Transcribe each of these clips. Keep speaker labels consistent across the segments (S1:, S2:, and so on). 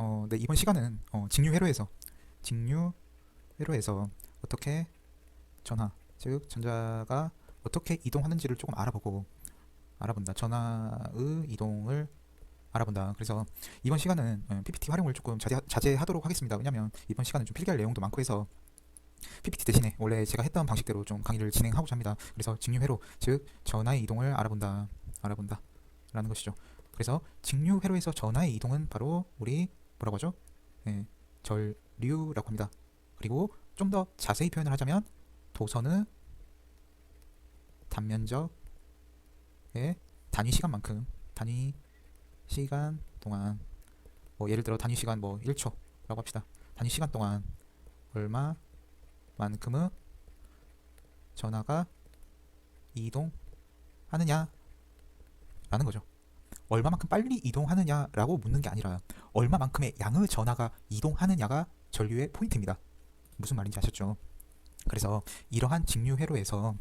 S1: 네, 이번 시간은 직류 회로에서 어떻게 전하, 즉 전자가 어떻게 이동하는지를 조금 알아본다. 전하의 이동을 알아본다. 그래서 이번 시간은 PPT 활용을 조금 자제하도록 하겠습니다. 왜냐하면 이번 시간은 좀 필기할 내용도 많고 해서 PPT 대신에 원래 제가 했던 방식대로 좀 강의를 진행하고자 합니다. 그래서 직류 회로, 즉 전하의 이동을 알아본다 라는 것이죠. 그래서 직류 회로에서 전하의 이동은 바로 우리 뭐라고 하죠? 예, 전류라고 합니다. 그리고 좀 더 자세히 표현을 하자면 도선의 단면적의 단위 시간 동안, 예를 들어 단위 시간 1초라고 합시다. 단위 시간 동안 얼마만큼의 전하가 이동하느냐라는 거죠. 얼마만큼 빨리 이동하느냐라고 묻는 게 아니라 얼마만큼의 양의 전하가 이동하느냐가 전류의 포인트입니다. 무슨 말인지 아셨죠? 그래서 이러한 직류회로에서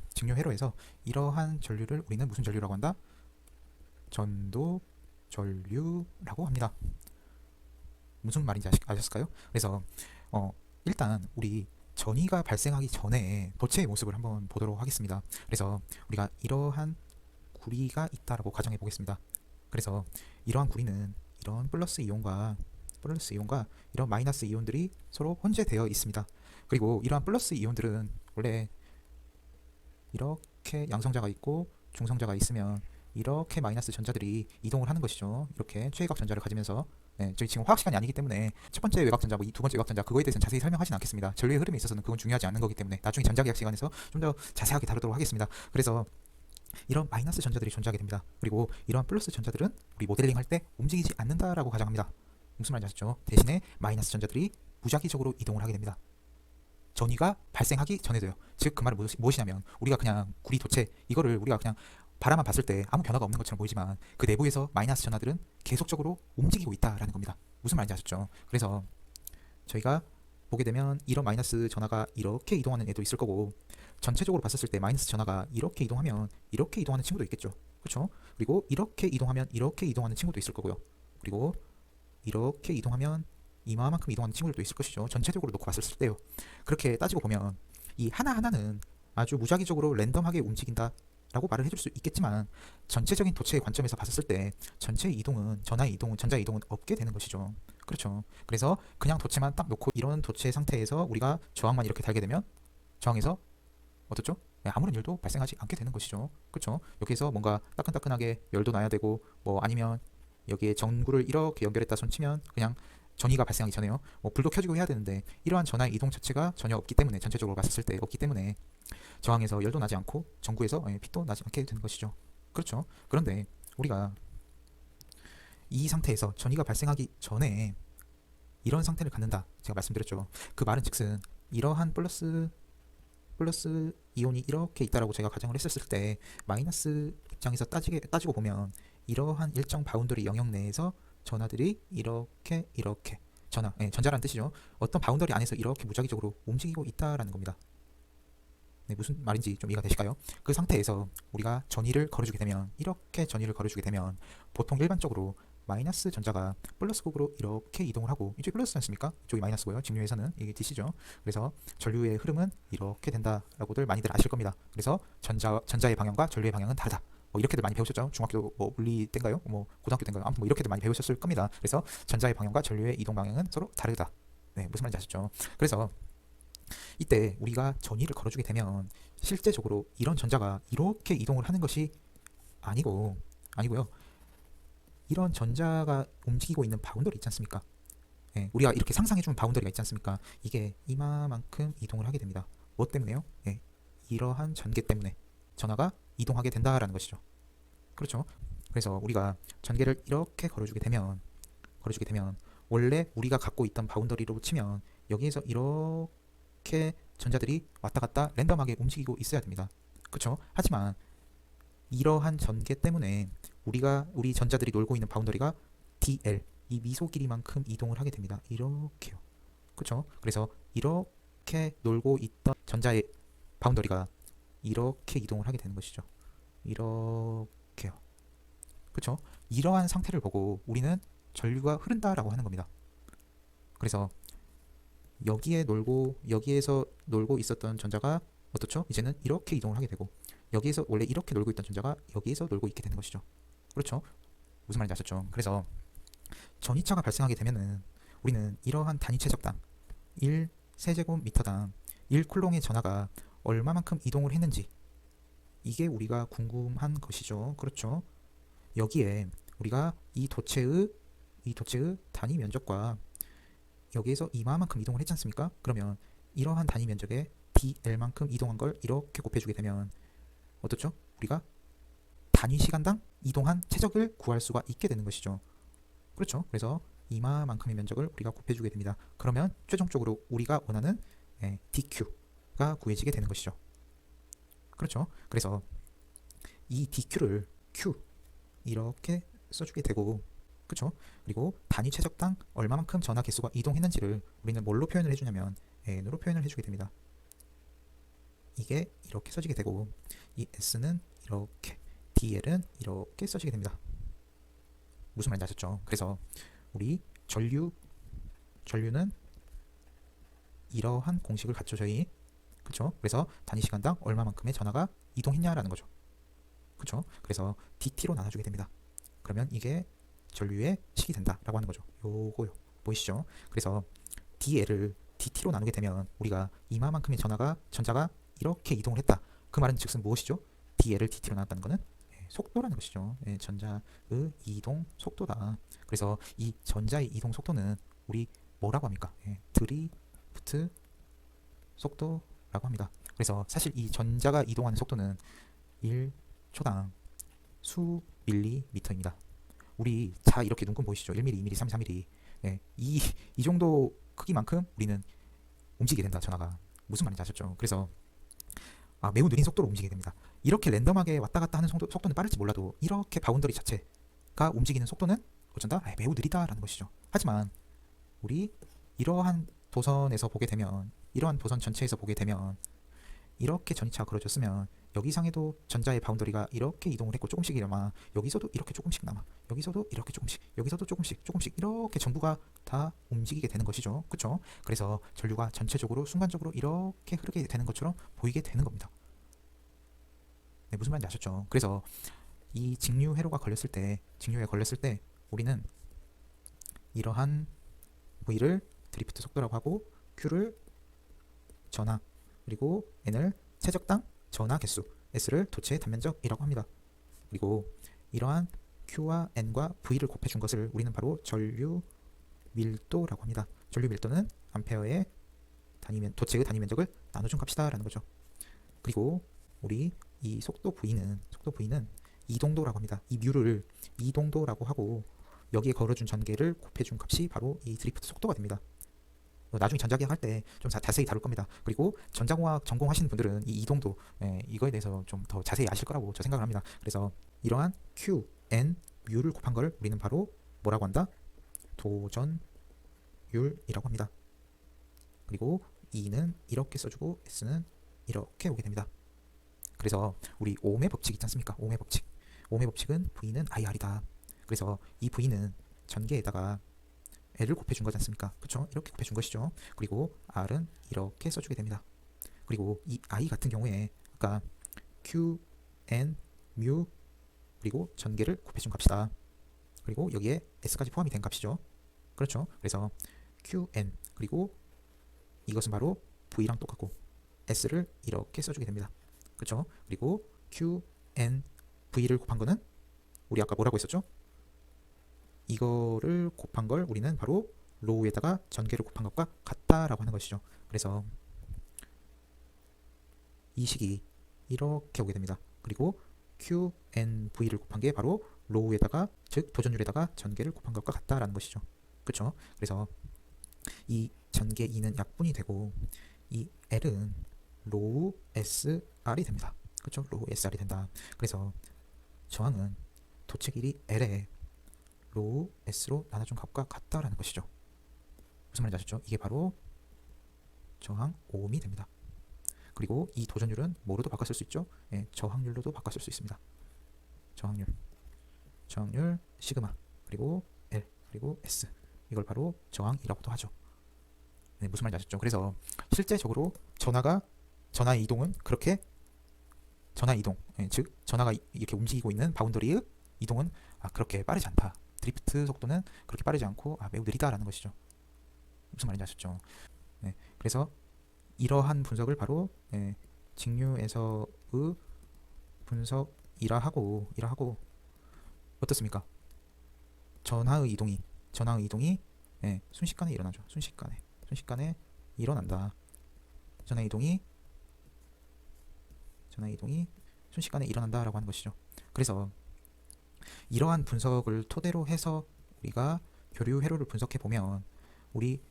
S1: 이러한 전류를 우리는 무슨 전류라고 한다? 전도 전류라고 합니다. 무슨 말인지 아셨을까요? 그래서 일단 우리 전이가 발생하기 전에 도체의 모습을 한번 보도록 하겠습니다. 그래서 우리가 이러한 구리가 있다라고 가정해 보겠습니다. 그래서 이러한 구리는 이런 플러스 이온과 이런 마이너스 이온들이 서로 혼재되어 있습니다. 그리고 이러한 플러스 이온들은 원래 이렇게 양성자가 있고 중성자가 있으면 이렇게 마이너스 전자들이 이동을 하는 것이죠. 이렇게 최외곽 전자를 가지면서. 저희 지금 화학 시간이 아니기 때문에 첫 번째 외곽 전자, 두 번째 외곽 전자 그거에 대해서는 자세히 설명하진 않겠습니다. 전류의 흐름에 있어서는 그건 중요하지 않는 거기 때문에 나중에 전자계학 시간에서 좀 더 자세하게 다루도록 하겠습니다. 그래서 이런 마이너스 전자들이 존재하게 됩니다. 그리고 이러한 플러스 전자들은 우리 모델링 할 때 움직이지 않는다라고 가정합니다. 무슨 말인지 아셨죠? 대신에 마이너스 전자들이 무작위적으로 이동을 하게 됩니다. 전위가 발생하기 전에도요. 즉 그 말은 무엇이냐면 우리가 그냥 구리 도체 이거를 우리가 그냥 바라만 봤을 때 아무 변화가 없는 것처럼 보이지만 그 내부에서 마이너스 전하들은 계속적으로 움직이고 있다라는 겁니다. 무슨 말인지 아셨죠? 그래서 저희가 보게 되면 이런 마이너스 전하가 이렇게 이동하는 애도 있을 거고 전체적으로 봤을 때 마이너스 전하가 이렇게 이동하면 이렇게 이동하는 친구도 있겠죠. 그렇죠? 그리고 이렇게 이동하면 이렇게 이동하는 친구도 있을 거고요. 그리고 이렇게 이동하면 이마만큼 이동하는 친구들도 있을 것이죠. 전체적으로 놓고 봤을 때요. 그렇게 따지고 보면 이 하나하나는 아주 무작위적으로 랜덤하게 움직인다 라고 말을 해줄 수 있겠지만 전체적인 도체의 관점에서 봤을 때 전체의 이동은 전자의 이동은 없게 되는 것이죠. 그렇죠. 그래서 그냥 도체만 딱 놓고 이런 도체 상태에서 우리가 저항만 이렇게 달게 되면 저항에서 어떻죠? 아무런 열도 발생하지 않게 되는 것이죠. 그렇죠. 여기서 뭔가 따끈따끈하게 열도 나야 되고 아니면 여기에 전구를 이렇게 연결했다 손치면 그냥 전이가 발생하기 전에요. 불도 켜지고 해야 되는데 이러한 전하의 이동 자체가 전혀 없기 때문에 전체적으로 봤을 때 없기 때문에 저항에서 열도 나지 않고 전구에서 빛도 나지 않게 되는 것이죠. 그렇죠. 그런데 우리가 이 상태에서 전이가 발생하기 전에 이런 상태를 갖는다. 제가 말씀드렸죠. 그 말은 즉슨 이러한 플러스 이온이 이렇게 있다라고 제가 가정을 했었을 때 마이너스 입장에서 따지고 보면 이러한 일정 바운더리 영역 내에서 전하들이 이렇게 전자라는 뜻이죠. 어떤 바운더리 안에서 이렇게 무작위적으로 움직이고 있다라는 겁니다. 네, 무슨 말인지 좀 이해가 되실까요? 그 상태에서 우리가 전위를 걸어주게 되면 이렇게 전위를 걸어주게 되면 보통 일반적으로 마이너스 전자가 플러스 극으로 이렇게 이동을 하고 이쪽이 플러스지 않습니까? 이쪽이 마이너스고요. 직류에서는 이게 DC죠. 그래서 전류의 흐름은 이렇게 된다라고들 많이들 아실 겁니다. 그래서 전자의 방향과 전류의 방향은 다르다. 이렇게들 많이 배우셨죠? 중학교 물리 때인가요? 고등학교 때인가요? 아무튼 이렇게들 많이 배우셨을 겁니다. 그래서 전자의 방향과 전류의 이동 방향은 서로 다르다. 네, 무슨 말인지 아셨죠? 그래서 이때 우리가 전위를 걸어주게 되면 실제적으로 이런 전자가 이렇게 이동을 하는 것이 아니고요. 이런 전자가 움직이고 있는 바운더리 있지 않습니까? 우리가 이렇게 상상해주는 바운더리가 있지 않습니까? 이게 이마만큼 이동을 하게 됩니다. 뭐 때문에요? 이러한 전개 때문에 전하가 이동하게 된다라는 것이죠. 그렇죠? 그래서 우리가 전개를 이렇게 걸어주게 되면 원래 우리가 갖고 있던 바운더리로 치면 여기에서 이렇게 전자들이 왔다 갔다 랜덤하게 움직이고 있어야 됩니다. 그렇죠? 하지만 이러한 전개 때문에 우리 전자들이 놀고 있는 바운더리가 dl 이 미소 길이만큼 이동을 하게 됩니다. 이렇게요. 그렇죠? 그래서 이렇게 놀고 있던 전자의 바운더리가 이렇게 이동을 하게 되는 것이죠. 이렇게요. 그렇죠? 이러한 상태를 보고 우리는 전류가 흐른다라고 하는 겁니다. 그래서 여기에서 놀고 있었던 전자가 어떻죠? 이제는 이렇게 이동을 하게 되고, 여기에서 원래 이렇게 놀고 있던 전자가 여기에서 놀고 있게 되는 것이죠. 그렇죠? 무슨 말인지 아셨죠? 그래서 전이차가 발생하게 되면은 우리는 이러한 단위 최적당 1 세제곱미터당 1쿨롱의 전하가 얼마만큼 이동을 했는지, 이게 우리가 궁금한 것이죠. 그렇죠? 여기에 우리가 이 도체의 단위 면적과 여기에서 이마만큼 이동을 했지 않습니까? 그러면 이러한 단위 면적에 dl만큼 이동한 걸 이렇게 곱해주게 되면 어떻죠? 우리가 단위 시간당 이동한 최적을 구할 수가 있게 되는 것이죠. 그렇죠? 그래서 이마만큼의 면적을 우리가 곱해주게 됩니다. 그러면 최종적으로 우리가 원하는 dq가 구해지게 되는 것이죠. 그렇죠? 그래서 이 dq를 q 이렇게 써주게 되고, 그렇죠? 그리고 단위 최적당 얼마만큼 전하 개수가 이동했는지를 우리는 뭘로 표현을 해주냐면 n으로 표현을 해주게 됩니다. 이게 이렇게 써지게 되고, 이 s는 이렇게, dl은 이렇게 써지게 됩니다. 무슨 말인지 아셨죠? 그래서 우리 전류는 이러한 공식을 갖죠, 저희. 그렇죠? 그래서 단위 시간당 얼마만큼의 전하가 이동했냐라는 거죠. 그렇죠? 그래서 dt로 나눠주게 됩니다. 그러면 이게 전류의 식이 된다라고 하는 거죠. 요거요. 보이시죠? 그래서 dl을 dt로 나누게 되면 우리가 이마만큼의 전자가 이렇게 이동을 했다. 그 말은 즉슨 무엇이죠? dl을 dt로 나눴다는 것은 속도라는 것이죠. 전자의 이동 속도다. 그래서 이 전자의 이동 속도는 우리 뭐라고 합니까? 드리프트 속도라고 합니다. 그래서 사실 이 전자가 이동하는 속도는 1초당 수 밀리미터입니다. 우리 자 이렇게 눈금 보이시죠? 1mm, 2mm, 3mm, 4mm. 이 정도 크기만큼 우리는 움직이게 된다, 전하가. 무슨 말인지 아셨죠? 그래서 매우 느린 속도로 움직이게 됩니다. 이렇게 랜덤하게 왔다 갔다 하는 속도는 빠를지 몰라도 이렇게 바운더리 자체가 움직이는 속도는 어쩐다? 매우 느리다라는 것이죠. 하지만 우리 이러한 도선에서 보게 되면, 이러한 도선 전체에서 보게 되면 이렇게 전이차가 그려졌으면 여기상에도 전자의 바운더리가 이렇게 이동을 했고 조금씩 이러면 여기서도 이렇게 조금씩 남아, 여기서도 이렇게 조금씩, 여기서도 조금씩 이렇게 전부가 다 움직이게 되는 것이죠. 그쵸? 그래서 전류가 전체적으로 순간적으로 이렇게 흐르게 되는 것처럼 보이게 되는 겁니다. 네, 무슨 말인지 아셨죠? 그래서 이 직류회로가 걸렸을 때 우리는 이러한 V를 드리프트 속도라고 하고, Q를 전하, 그리고 N을 최적당 전하 개수, S를 도체의 단면적이라고 합니다. 그리고 이러한 Q와 N과 V를 곱해준 것을 우리는 바로 전류 밀도라고 합니다. 전류 밀도는 암페어의 도체의 단위 면적을 나눠준 값이다 라는 거죠. 그리고 우리 이 속도 V는 이동도라고 합니다. 이 뮤를 이동도라고 하고, 여기에 걸어준 전개를 곱해준 값이 바로 이 드리프트 속도가 됩니다. 나중에 전자기학 할 때 좀 자세히 다룰 겁니다. 그리고 전자공학 전공하시는 분들은 이 이동도, 이거에 대해서 좀 더 자세히 아실 거라고 저 생각을 합니다. 그래서 이러한 Q, N, 뮤를 곱한 걸 우리는 바로 뭐라고 한다? 도전율이라고 합니다. 그리고 E는 이렇게 써주고 S는 이렇게 오게 됩니다. 그래서 우리 오음의 법칙 있지 않습니까? 오음의 법칙은 V는 IR이다. 그래서 이 V는 전개에다가 L을 곱해준 거지 않습니까? 그쵸? 이렇게 곱해준 것이죠. 그리고 R은 이렇게 써주게 됩니다. 그리고 이 I 같은 경우에 아까 Q, N, 뮤 그리고 전개를 곱해준 값이다. 그리고 여기에 S까지 포함이 된 값이죠. 그렇죠? 그래서 Q, N 그리고 이것은 바로 V랑 똑같고 S를 이렇게 써주게 됩니다. 그렇죠? 그리고 Q, N, V를 곱한 거는 우리 아까 뭐라고 했었죠? 이거를 곱한 걸 우리는 바로 로우에다가 전개를 곱한 것과 같다라고 하는 것이죠. 그래서 이 식이 이렇게 오게 됩니다. 그리고 Q, N, V를 곱한 게 바로 로우에다가, 즉 도전율에다가 전개를 곱한 것과 같다라는 것이죠. 그렇죠? 그래서 이 전개 2는 약분이 되고 이 L은 로우 SR이 됩니다. 그렇죠? 로우 SR이 된다. 그래서 저항은 도체 길이 L에 로우 S로 나눠준 값과 같다라는 것이죠. 무슨 말인지 아셨죠? 이게 바로 저항 오음이 됩니다. 그리고 이 도전율은 뭐로도 바꿨을 수 있죠? 저항률로도 바꿨을 수 있습니다. 저항률 시그마 그리고 L 그리고 S, 이걸 바로 저항이라고도 하죠. 네, 무슨 말인지 아셨죠? 그래서 실제적으로 전하의 이동은 그렇게 전하 이동, 즉 전하가 이렇게 움직이고 있는 바운더리의 이동은 그렇게 빠르지 않다. 드리프트 속도는 그렇게 빠르지 않고 매우 느리다라는 것이죠. 무슨 말인지 아셨죠? 네, 그래서 이러한 분석을 바로 직류에서의 분석이라 하고 어떻습니까? 전하의 이동이 순식간에 일어나죠. 순식간에 일어난다. 전하의 이동이 순식간에 일어난다라고 하는 것이죠. 그래서 이러한 분석을 토대로 해서 우리가 교류 회로를 분석해 보면 우리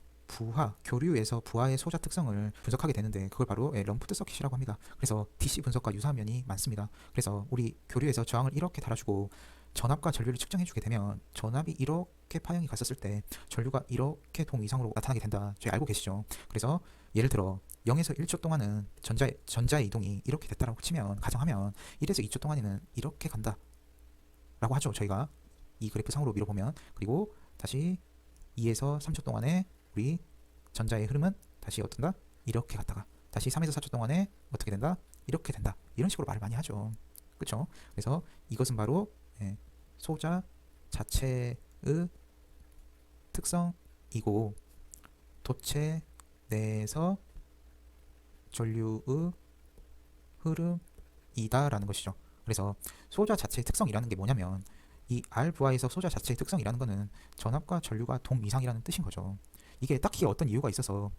S1: 교류에서 부하의 소자 특성을 분석하게 되는데 그걸 바로 럼프드 서킷이라고 합니다. 그래서 DC 분석과 유사한 면이 많습니다. 그래서 우리 교류에서 저항을 이렇게 달아주고 전압과 전류를 측정해주게 되면 전압이 이렇게 파형이 갔었을 때 전류가 이렇게 동 이상으로 나타나게 된다. 저희 알고 계시죠? 그래서 예를 들어 0에서 1초 동안은 전자의 이동이 이렇게 됐다라고 치면 가정하면 1에서 2초 동안에는 이렇게 간다 라고 하죠. 저희가 이 그래프 상으로 밀어보면 그리고 다시 2에서 3초 동안에 우리 전자의 흐름은 다시 어떤가? 이렇게 갔다가 다시 3에서 4초 동안에 어떻게 된다? 이렇게 된다. 이런 식으로 말을 많이 하죠. 그쵸? 그래서 이것은 바로 소자 자체의 특성이고 도체 내에서 전류의 흐름이다라는 것이죠. 그래서 소자 자체의 특성이라는 게 뭐냐면 이 R 부하에서 소자 자체의 특성이라는 거는 전압과 전류가 동위상이라는 뜻인 거죠. 이게 딱히 어떤 이유가 있어서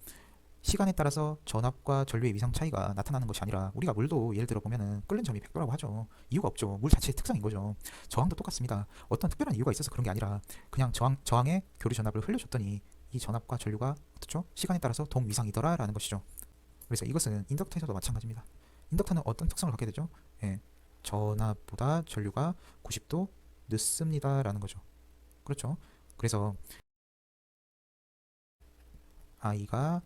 S1: 시간에 따라서 전압과 전류의 위상 차이가 나타나는 것이 아니라 우리가 물도 예를 들어 보면은 끓는 점이 100도라고 하죠. 이유가 없죠. 물 자체의 특성인 거죠. 저항도 똑같습니다. 어떤 특별한 이유가 있어서 그런 게 아니라 그냥 저항에 교류 전압을 흘려줬더니 이 전압과 전류가 어떻죠? 시간에 따라서 동위상이더라 라는 것이죠. 그래서 이것은 인덕터에서도 마찬가지입니다. 인덕터는 어떤 특성을 갖게 되죠? 전압보다 전류가 90도 늦습니다 라는 거죠. 그렇죠? 그래서 I가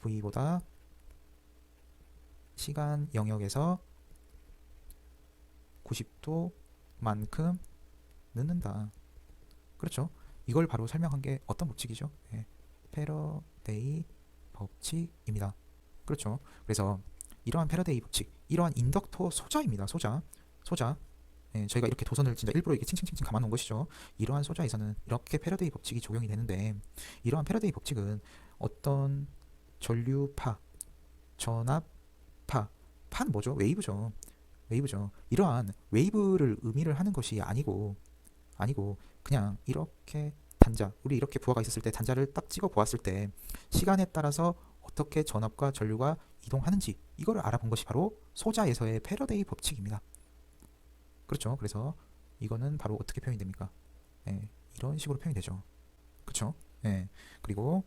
S1: V보다 시간 영역에서 90도만큼 늦는다. 그렇죠? 이걸 바로 설명한 게 어떤 법칙이죠? 패러데이 법칙입니다. 그렇죠? 그래서 이러한 패러데이 법칙, 이러한 인덕터 소자입니다. 소자. 저희가 이렇게 도선을 진짜 일부러 이렇게 칭칭칭칭 감아놓은 것이죠. 이러한 소자에서는 이렇게 패러데이 법칙이 적용이 되는데 이러한 패러데이 법칙은 어떤 전류파, 전압파, 파는 뭐죠? 웨이브죠. 이러한 웨이브를 의미를 하는 것이 아니고 그냥 이렇게 우리 이렇게 부하가 있었을 때 단자를 딱 찍어 보았을 때 시간에 따라서 어떻게 전압과 전류가 이동하는지 이거를 알아본 것이 바로 소자에서의 패러데이 법칙입니다. 그렇죠. 그래서 이거는 바로 어떻게 표현이 됩니까? 이런 식으로 표현이 되죠. 그렇죠? 그리고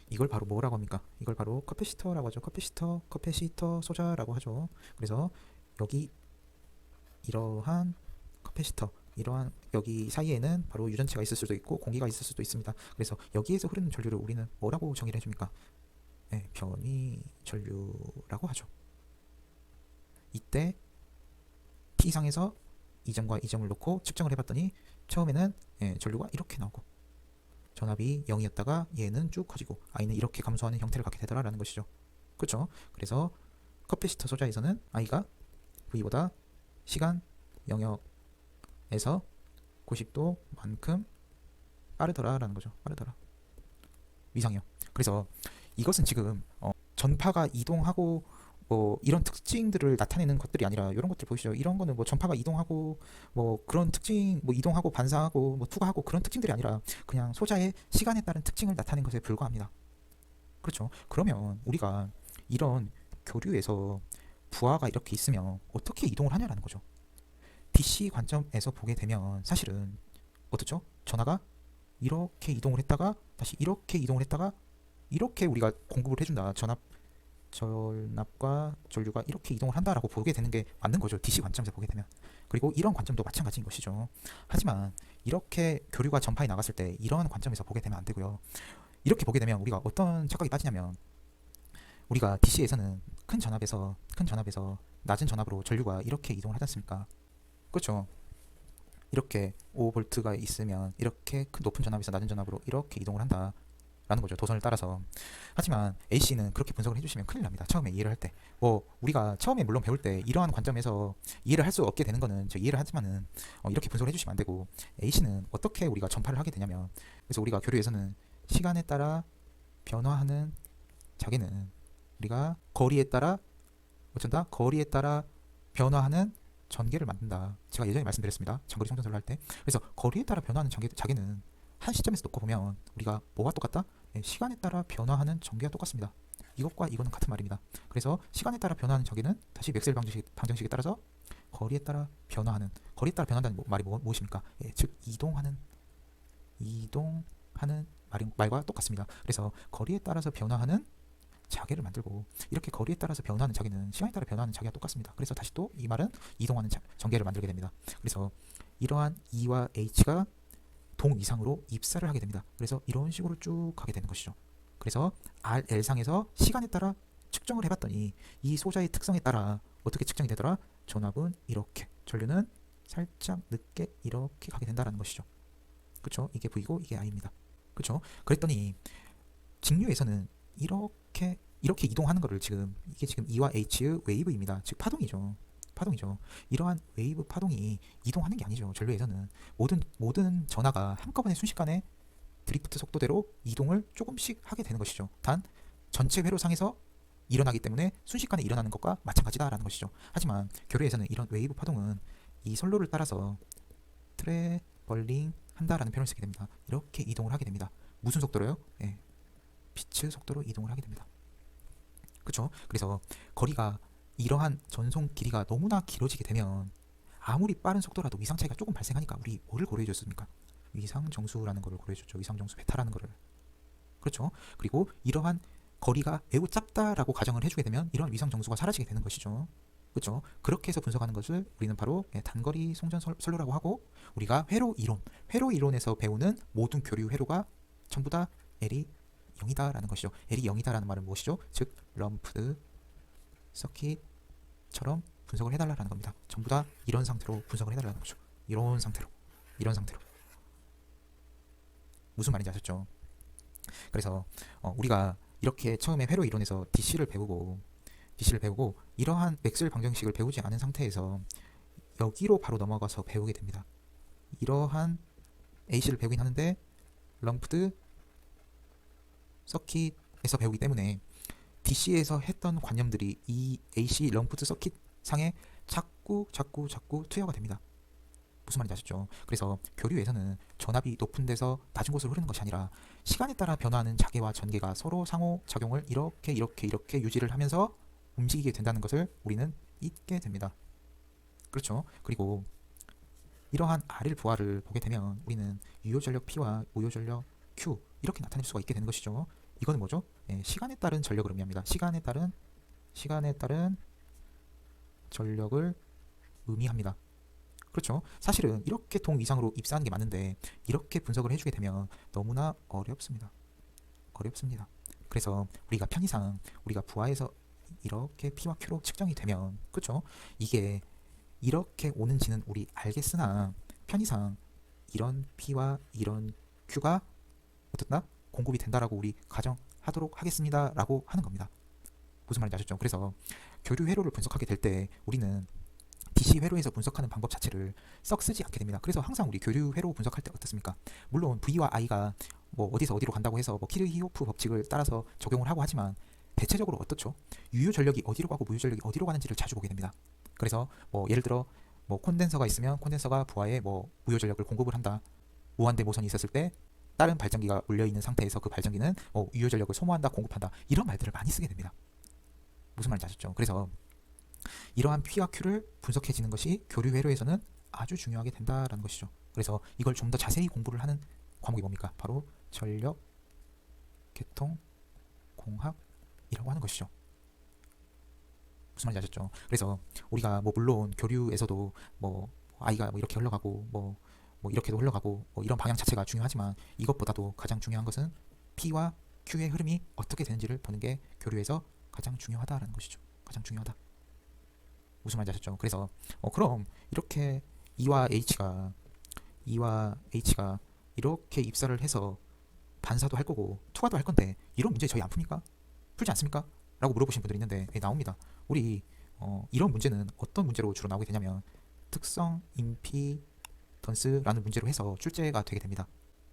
S1: 이걸 바로 뭐라고 합니까? 이걸 바로 커패시터라고 하죠. 커패시터 소자라고 하죠. 그래서 여기 이러한 커패시터, 이러한 여기 사이에는 바로 유전체가 있을 수도 있고 공기가 있을 수도 있습니다. 그래서 여기에서 흐르는 전류를 우리는 뭐라고 정의를 해줍니까? 변이 전류라고 하죠. 이때 T상에서 이 점과 이 점을 놓고 측정을 해봤더니 처음에는 전류가 이렇게 나오고 전압이 0이었다가 얘는 쭉 커지고 I는 이렇게 감소하는 형태를 갖게 되더라라는 것이죠. 그렇죠? 그래서 커패시터 소자에서는 I가 V보다 시간 영역에서 90도만큼 빠르더라라는 거죠. 위상이요. 그래서 이것은 지금 전파가 이동하고 뭐 이런 특징들을 나타내는 것들이 아니라 이런 것들 보이시죠? 이런 거는 뭐 전파가 이동하고 뭐 그런 특징, 뭐 이동하고 반사하고 뭐 투과하고 그런 특징들이 아니라 그냥 소자의 시간에 따른 특징을 나타낸 것에 불과합니다. 그렇죠? 그러면 우리가 이런 교류에서 부하가 이렇게 있으면 어떻게 이동을 하냐라는 거죠. DC 관점에서 보게 되면 사실은 어떻죠? 전하가 이렇게 이동을 했다가 다시 이렇게 이동을 했다가 이렇게 우리가 공급을 해준다. 전압과 전류가 이렇게 이동을 한다라고 보게 되는 게 맞는 거죠. DC 관점에서 보게 되면. 그리고 이런 관점도 마찬가지인 것이죠. 하지만 이렇게 교류가 전파해 나갔을 때 이런 관점에서 보게 되면 안 되고요. 이렇게 보게 되면 우리가 어떤 착각이 빠지냐면 우리가 DC에서는 큰 전압에서 낮은 전압으로 전류가 이렇게 이동을 하지 않습니까? 그렇죠. 이렇게 5V가 있으면 이렇게 큰 높은 전압에서 낮은 전압으로 이렇게 이동을 한다. 라는 거죠. 도선을 따라서. 하지만 A씨는 그렇게 분석을 해주시면 큰일 납니다. 처음에 이해를 할 때. 뭐 우리가 처음에 물론 배울 때 이러한 관점에서 이해를 할 수 없게 되는 거는 저 이해를 하지만은 이렇게 분석을 해주시면 안 되고, A씨는 어떻게 우리가 전파를 하게 되냐면, 그래서 우리가 교류에서는 시간에 따라 변화하는 자기는 우리가 거리에 따라 어쩐다? 거리에 따라 변화하는 전개를 만든다. 제가 예전에 말씀드렸습니다. 장거리 성전설을 할 때. 그래서 거리에 따라 변화하는 자기는 한 시점에서 놓고 보면 우리가 뭐가 똑같다? 시간에 따라 변화하는 전개가 똑같습니다. 이것과 이거는 같은 말입니다. 그래서 시간에 따라 변화하는 전개는 다시 맥스웰 방정식에 따라서 거리에 따라 변화한다는 말이 무엇입니까? 즉 이동하는 말과 똑같습니다. 그래서 거리에 따라서 변화하는 자개를 만들고, 이렇게 거리에 따라서 변화하는 자개는 시간에 따라 변화하는 자개가 똑같습니다. 그래서 다시 또 이 말은 이동하는 전개를 만들게 됩니다. 그래서 이러한 E와 H가 동이상으로 입사를 하게 됩니다. 그래서 이런 식으로 쭉 가게 되는 것이죠. 그래서 RL상에서 시간에 따라 측정을 해봤더니 이 소자의 특성에 따라 어떻게 측정이 되더라? 전압은 이렇게, 전류는 살짝 늦게 이렇게 가게 된다는 것이죠. 그렇죠? 이게 V고 이게 I입니다. 그렇죠? 그랬더니 직류에서는 이렇게 이동하는 거를 이게 지금 E와 H의 웨이브입니다. 즉 파동이죠. 이러한 웨이브 파동이 이동하는 게 아니죠. 전류에서는 모든 전하가 한꺼번에 순식간에 드리프트 속도대로 이동을 조금씩 하게 되는 것이죠. 단 전체 회로상에서 일어나기 때문에 순식간에 일어나는 것과 마찬가지다라는 것이죠. 하지만 교류에서는 이런 웨이브 파동은 이 선로를 따라서 트래벌링 한다라는 표현을 쓰게 됩니다. 이렇게 이동을 하게 됩니다. 무슨 속도로요? 빛의 속도로 이동을 하게 됩니다. 그렇죠? 그래서 거리가 이러한 전송 길이가 너무나 길어지게 되면 아무리 빠른 속도라도 위상 차이가 조금 발생하니까 우리 뭐를 고려해 줬습니까? 위상 정수라는 거를 고려해 줬죠. 위상 정수 베타라는 거를. 그렇죠? 그리고 이러한 거리가 매우 짧다라고 가정을 해주게 되면 이런 위상 정수가 사라지게 되는 것이죠. 그렇죠? 그렇게 해서 분석하는 것을 우리는 바로 단거리 송전 선로라고 하고, 우리가 회로 이론에서 배우는 모든 교류 회로가 전부 다 L이 0이다라는 것이죠. L이 0이다라는 말은 무엇이죠? 즉 럼프드 서킷처럼 분석을 해달라는 겁니다. 전부 다 이런 상태로 분석을 해달라는 거죠. 이런 상태로 무슨 말인지 아셨죠? 그래서 우리가 이렇게 처음에 회로 이론에서 DC를 배우고 이러한 맥스웰 방정식을 배우지 않은 상태에서 여기로 바로 넘어가서 배우게 됩니다. 이러한 AC를 배우긴 하는데 럼프드 서킷에서 배우기 때문에 DC에서 했던 관념들이 이 AC 럼프드 서킷 상에 자꾸 투여가 됩니다. 무슨 말인지 아셨죠? 그래서 교류에서는 전압이 높은 데서 낮은 곳으로 흐르는 것이 아니라 시간에 따라 변화하는 자개와 전개가 서로 상호작용을 이렇게 유지를 하면서 움직이게 된다는 것을 우리는 잊게 됩니다. 그렇죠? 그리고 이러한 RL 부하를 보게 되면 우리는 유효전력 P와 무효전력 Q 이렇게 나타낼 수가 있게 되는 것이죠. 이거는 뭐죠? 시간에 따른 전력을 의미합니다. 시간에 따른 전력을 의미합니다. 그렇죠? 사실은 이렇게 동위상으로 입사하는 게 맞는데 이렇게 분석을 해주게 되면 너무나 어렵습니다. 그래서 우리가 편의상 우리가 부하에서 이렇게 P와 Q로 측정이 되면, 그렇죠? 이게 이렇게 오는지는 우리 알겠으나 편의상 이런 P와 이런 Q가 어떻다? 공급이 된다라고 우리 가정하도록 하겠습니다 라고 하는 겁니다. 무슨 말인지 아셨죠? 그래서 교류 회로를 분석하게 될 때 우리는 DC 회로에서 분석하는 방법 자체를 썩 쓰지 않게 됩니다. 그래서 항상 우리 교류 회로 분석할 때 어떻습니까? 물론 V와 I가 뭐 어디서 어디로 간다고 해서 뭐 키르히호프 법칙을 따라서 적용을 하고 하지만 대체적으로 어떻죠? 유효 전력이 어디로 가고 무효 전력이 어디로 가는지를 자주 보게 됩니다. 그래서 뭐 예를 들어 뭐 콘덴서가 있으면 콘덴서가 부하에 뭐 무효 전력을 공급을 한다. 무한대 모선이 있었을 때 다른 발전기가 울려 있는 상태에서 그 발전기는 유효 전력을 소모한다, 공급한다, 이런 말들을 많이 쓰게 됩니다. 무슨 말인지 아셨죠? 그래서 이러한 P와 Q를 분석해지는 것이 교류 회로에서는 아주 중요하게 된다라는 것이죠. 그래서 이걸 좀 더 자세히 공부를 하는 과목이 뭡니까? 바로 전력, 계통, 공학이라고 하는 것이죠. 무슨 말인지 아셨죠? 그래서 우리가 뭐 물론 교류에서도 뭐 I가 뭐 이렇게 흘러가고 뭐 이렇게도 흘러가고 뭐 이런 방향 자체가 중요하지만 이것보다도 가장 중요한 것은 P와 Q의 흐름이 어떻게 되는지를 보는 게 교류에서 가장 중요하다라는 것이죠. 가장 중요하다. 무슨 말인지 아셨죠? 그래서 그럼 이렇게 E와 H가 이렇게 입사를 해서 반사도 할 거고 투하도 할 건데 이런 문제 저희 안 풉니까? 풀지 않습니까? 라고 물어보신 분들이 있는데 나옵니다. 우리 이런 문제는 어떤 문제로 주로 나오게 되냐면 특성 임피던스라는 문제로 해서 출제가 되게 됩니다.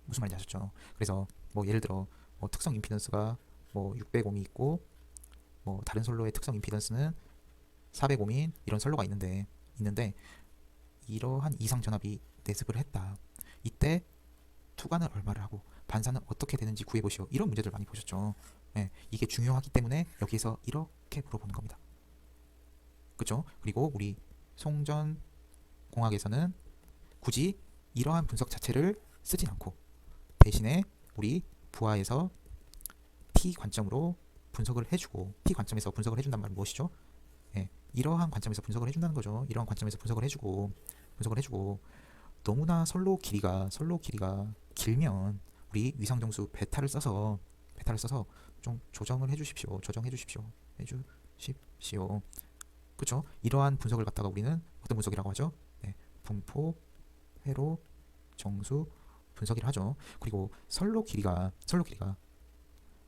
S1: 무슨 말인지 아셨죠? 그래서 뭐 예를 들어 뭐 특성 임피던스가 뭐 600옴이 있고 뭐 다른 선로의 특성 임피던스는 400옴인 이런 선로가 있는데 이러한 이상 전압이 내습을 했다. 이때 투과는 얼마를 하고 반사는 어떻게 되는지 구해보시오. 이런 문제들 많이 보셨죠. 예, 이게 중요하기 때문에 여기서 이렇게 물어보는 겁니다. 그쵸? 그리고 우리 송전공학에서는 굳이 이러한 분석 자체를 쓰진 않고 대신에 우리 부하에서 T 관점으로 분석을 해주고 T 관점에서 분석을 해준단 말은 무엇이죠? 예, 이러한 관점에서 분석을 해준다는 거죠. 이러한 관점에서 분석을 해주고 너무나 선로 길이가 길면 우리 위상정수 베타를 써서 좀 조정을 해주십시오. 그쵸? 이러한 분석을 갖다가 우리는 어떤 분석이라고 하죠? 네, 분포, 회로, 정수 분석이라 하죠. 그리고 선로 길이가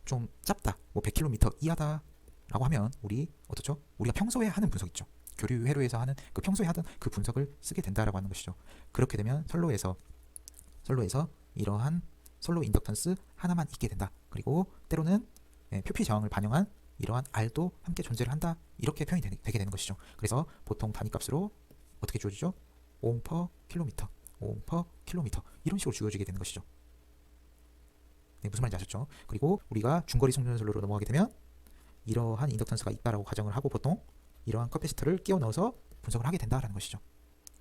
S1: 좀 짧다, 뭐 100km 이하다라고 하면 우리 어떻죠? 우리가 평소에 하는 분석 있죠. 교류 회로에서 하는 그 평소에 하던 그 분석을 쓰게 된다라고 하는 것이죠. 그렇게 되면 선로에서 이러한 선로 인덕턴스 하나만 있게 된다. 그리고 때로는 표피 저항을 반영한 이러한 R도 함께 존재를 한다. 이렇게 표현이 되게 되는 것이죠. 그래서 보통 단위값으로 어떻게 주어지죠? 오hm per 킬로미터, 오hm per 킬로미터 이런 식으로 주어지게 되는 것이죠. 네, 무슨 말인지 아셨죠? 그리고 우리가 중거리 송전선로로 넘어가게 되면 이러한 인덕턴스가 있다라고 가정을 하고 보통 이러한 커패시터를 끼워 넣어서 분석을 하게 된다라는 것이죠.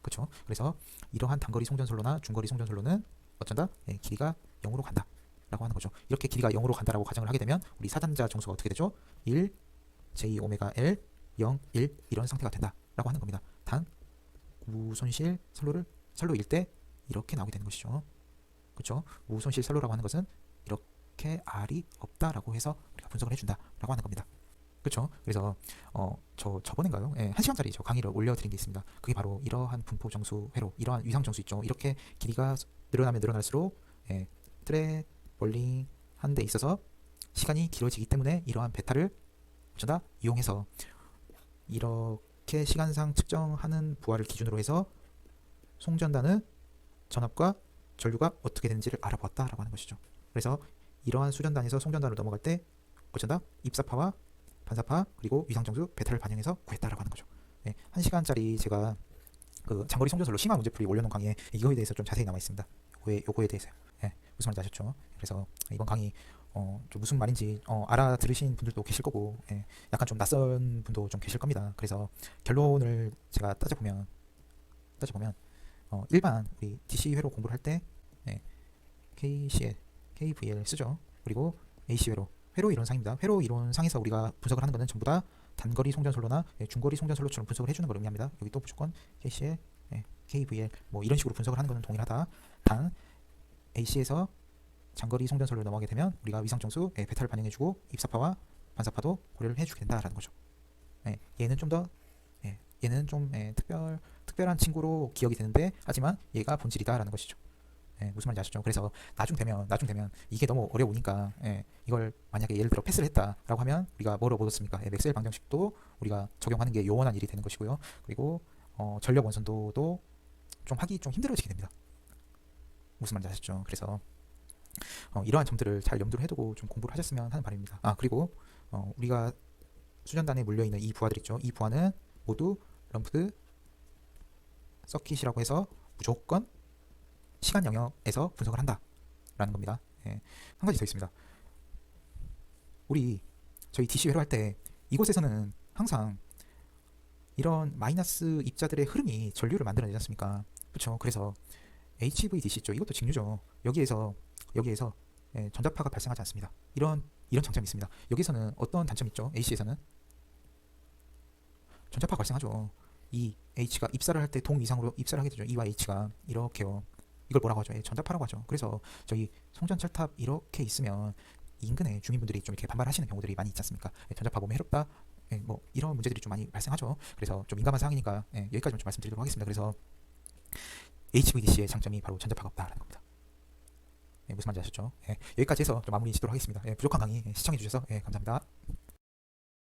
S1: 그렇죠? 그래서 이러한 단거리 송전선로나 중거리 송전선로는 어쩐다? 길이가 0으로 간다 라고 하는 거죠. 이렇게 길이가 0으로 간다라고 가정을 하게 되면 우리 사단자 정수가 어떻게 되죠? 1 j 오메가 L 0 1 이런 상태가 된다 라고 하는 겁니다. 단 무손실 선로일 때 이렇게 나오게 되는 것이죠. 그렇죠? 무손실 선로라고 하는 것은 이렇게 R이 없다라고 해서 우리가 분석을 해준다 라고 하는 겁니다. 그렇죠? 그래서 저번인가요? 1시간짜리 저 강의를 올려드린 게 있습니다. 그게 바로 이러한 분포 정수 회로, 이러한 위상 정수 있죠. 이렇게 길이가 늘어나면 늘어날수록 트래블링 하는 데 있어서 시간이 길어지기 때문에 이러한 베타를 어쩌다 이용해서 이렇게 시간상 측정하는 부하를 기준으로 해서 송전단의 전압과 전류가 어떻게 되는지를 알아보았다라고 하는 것이죠. 그래서 이러한 수전단에서 송전단으로 넘어갈 때 어쩐다? 입사파와 반사파 그리고 위상정수 베타를 반영해서 구했다라고 하는 거죠. 1시간짜리 제가 그 장거리 송전선로 심화 문제풀이 올려놓은 강의에 이거에 대해서 좀 자세히 남아 있습니다. 요거에 대해서요. 무슨 말인지 아셨죠? 그래서 이번 강의 좀 무슨 말인지 알아들으신 분들도 계실 거고 약간 좀 낯선 분도 좀 계실 겁니다. 그래서 결론을 제가 따져보면 일반 우리 DC 회로 공부를 할 때 KCL, KVL 쓰죠. 그리고 AC 회로 이론상입니다. 회로 이론상에서 우리가 분석을 하는 것은 전부 다 단거리 송전선로나 중거리 송전선로처럼 분석을 해주는 걸 의미합니다. 여기 또 무조건 KCL, KVL 뭐 이런 식으로 분석을 하는 것은 동일하다. 단 AC에서 장거리 송전선로로 넘어가게 되면 우리가 위상정수 베타를 반영해주고 입사파와 반사파도 고려를 해주게 된다라는 거죠. 얘는 좀 더 얘는 좀 특별한 친구로 기억이 되는데 하지만 얘가 본질이다라는 것이죠. 무슨 말인지 아시죠? 그래서 나중 되면 이게 너무 어려우니까 이걸 만약에 예를 들어 패스를 했다라고 하면 우리가 뭐로 얻었습니까? 맥스웰 방정식도 우리가 적용하는 게 요원한 일이 되는 것이고요. 그리고 전력 원선도도 좀 하기 좀 힘들어지게 됩니다. 무슨 말인지 아시죠? 그래서 이러한 점들을 잘 염두를 해두고 좀 공부를 하셨으면 하는 바람입니다. 그리고 우리가 수전단에 물려있는 이 부하들 있죠. 이 부하는 모두 럼프드 서킷이라고 해서 무조건 시간 영역에서 분석을 한다라는 겁니다. 한 가지 더 있습니다. 저희 DC 회로 할 때 이곳에서는 항상 이런 마이너스 입자들의 흐름이 전류를 만들어내지 않습니까? 그렇죠. 그래서 HVDC 있죠. 이것도 직류죠. 여기에서 전자파가 발생하지 않습니다. 이런 장점이 있습니다. 여기서는 어떤 단점이 있죠? AC에서는 전자파가 발생하죠. 이 H가 입사를 할 때 동 이상으로 입사를 하게 되죠. E와 H가 이렇게요. 이걸 뭐라고 하죠? 전자파라고 하죠. 그래서 저희 송전철탑 이렇게 있으면 인근에 주민분들이 좀 이렇게 반발하시는 경우들이 많이 있지 않습니까? 전자파 몸에 해롭다. 뭐 이런 문제들이 좀 많이 발생하죠. 그래서 좀 민감한 사항이니까 여기까지만 좀 말씀드리도록 하겠습니다. 그래서 HVDC의 장점이 바로 전자파가 없다라는 겁니다. 무슨 말인지 아셨죠? 예, 여기까지 해서 좀 마무리 짓도록 하겠습니다. 예, 부족한 강의 시청해 주셔서 감사합니다.